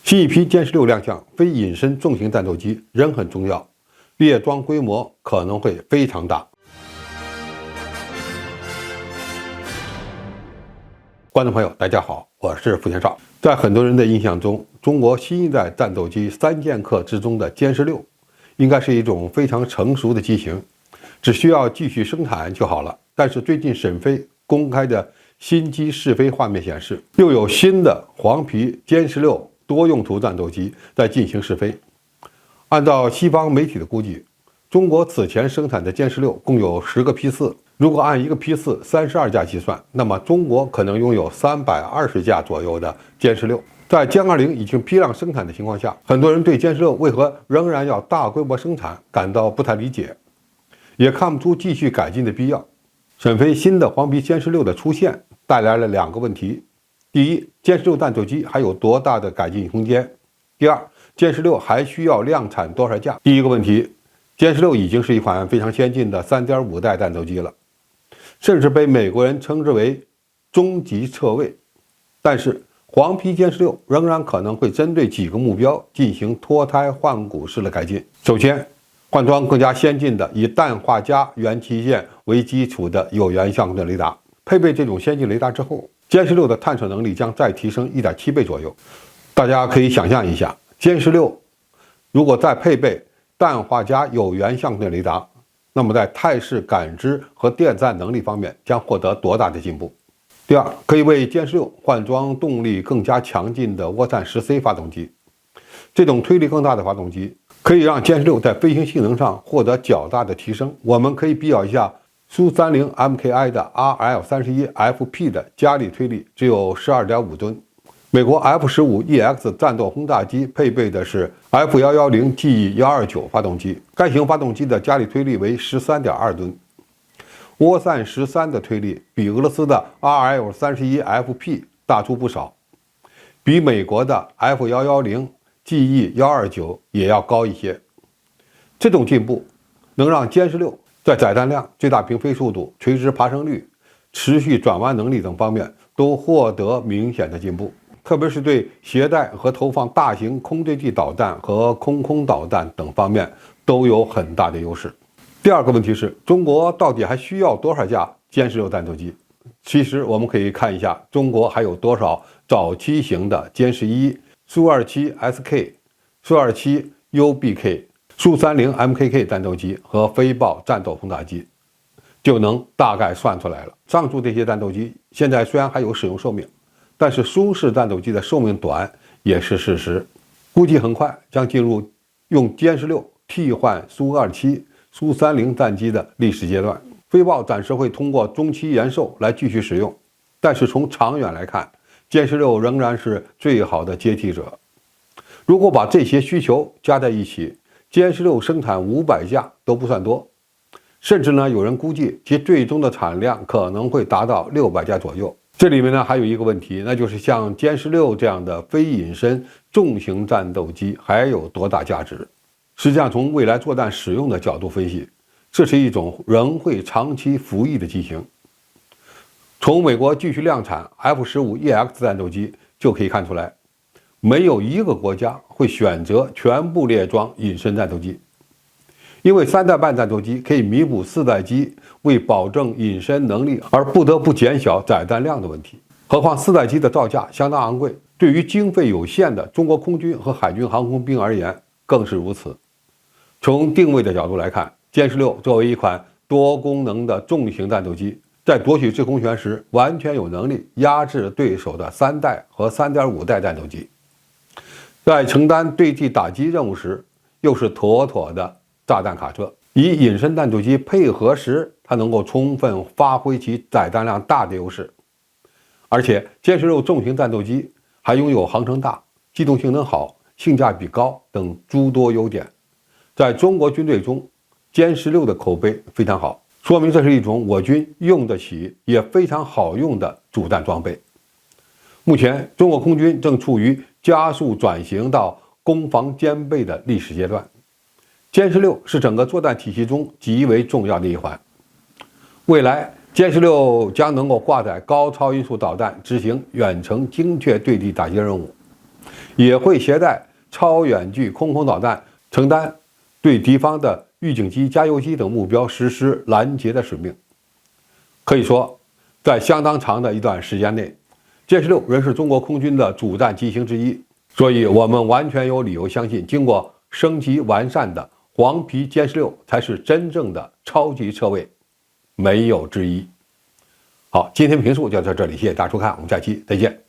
新一批歼十6亮相，非隐身重型战斗机仍很重要，列装规模可能会非常大。观众朋友，大家好，我是付天少。在很多人的印象中，中国新一代战斗机3剑客之中的歼十6，应该是一种非常成熟的机型，只需要继续生产就好了。但是最近沈飞公开的新机试飞画面显示，又有新的黄皮歼十6多用途战斗机在进行试飞。按照西方媒体的估计，中国此前生产的歼十6共有10个批次，如果按一个批次32架计算，那么中国可能拥有320架左右的歼十6。在歼20已经批量生产的情况下，很多人对歼十6为何仍然要大规模生产感到不太理解，也看不出继续改进的必要。沈飞新的黄皮歼十6的出现带来了2个问题：第一，歼十6战斗机还有多大的改进空间？第二，歼十6还需要量产多少架？第一个问题，歼十6已经是一款非常先进的3.5代战斗机了，甚至被美国人称之为终极侧位。但是黄皮歼十6仍然可能会针对几个目标进行脱胎换骨式的改进。首先，换装更加先进的以氮化镓元器件为基础的有源相对雷达。配备这种先进雷达之后，歼十6的探测能力将再提升1.7倍左右。大家可以想象一下，歼十6如果再配备氮化镓有源相对雷达，那么在态势感知和电站能力方面将获得多大的进步？第二，可以为歼十6换装动力更加强劲的涡扇10C 发动机。这种推力更大的发动机可以让歼十6在飞行性能上获得较大的提升。我们可以比较一下苏30 MKI 的 RL31FP 的加力推力只有 12.5 吨，美国 F-15EX 战斗轰炸机配备的是 F110GE129 发动机，该型发动机的加力推力为 13.2 吨。涡扇13的推力比俄罗斯的 RL31FP 大出不少，比美国的 F110GE129 也要高一些。这种进步能让歼十6在载弹量、最大平飞速度、垂直爬升率、持续转弯能力等方面都获得明显的进步，特别是对携带和投放大型空对地导弹和空导弹等方面都有很大的优势。第二个问题是，中国到底还需要多少架歼十6战斗机？其实我们可以看一下中国还有多少早期型的歼11、苏27 SK、苏27 UBK、苏30 MKK 战斗机和飞豹战斗轰炸机，就能大概算出来了。上述这些战斗机现在虽然还有使用寿命，但是苏式战斗机的寿命短也是事实，估计很快将进入用歼十6替换苏27、苏30战机的历史阶段。飞豹暂时会通过中期延寿来继续使用，但是从长远来看，歼十6仍然是最好的接替者。如果把这些需求加在一起，歼十6生产500架都不算多，甚至呢，有人估计其最终的产量可能会达到600架左右。这里面呢还有一个问题，那就是像歼十6这样的非隐身重型战斗机还有多大价值？实际上，从未来作战使用的角度分析，这是一种仍会长期服役的机型。从美国继续量产 F-15EX 战斗机就可以看出来，没有一个国家会选择全部列装隐身战斗机，因为3代半战斗机可以弥补4代机为保证隐身能力而不得不减小载弹量的问题。何况4代机的造价相当昂贵，对于经费有限的中国空军和海军航空兵而言更是如此。从定位的角度来看，歼十6作为一款多功能的重型战斗机，在夺取制空权时完全有能力压制对手的3代和 3.5 代战斗机，在承担对地打击任务时又是妥妥的炸弹卡车。以隐身战斗机配合时，它能够充分发挥其载弹量大的优势。而且歼十6重型战斗机还拥有航程大、机动性能好、性价比高等诸多优点，在中国军队中歼十6的口碑非常好，说明这是一种我军用得起也非常好用的主战装备。目前中国空军正处于加速转型到攻防兼备的历史阶段，歼十6是整个作战体系中极为重要的一环。未来歼十6将能够挂载高超音速导弹执行远程精确对地打击任务，也会携带超远距空空导弹，承担对敌方的预警机、加油机等目标实施拦截的使命。可以说，在相当长的一段时间内，歼十六仍是中国空军的主战机型之一。所以，我们完全有理由相信，经过升级完善的黄皮歼十六才是真正的超级车位，没有之一。好，今天评述就到这里，谢谢大家收看，我们下期再见。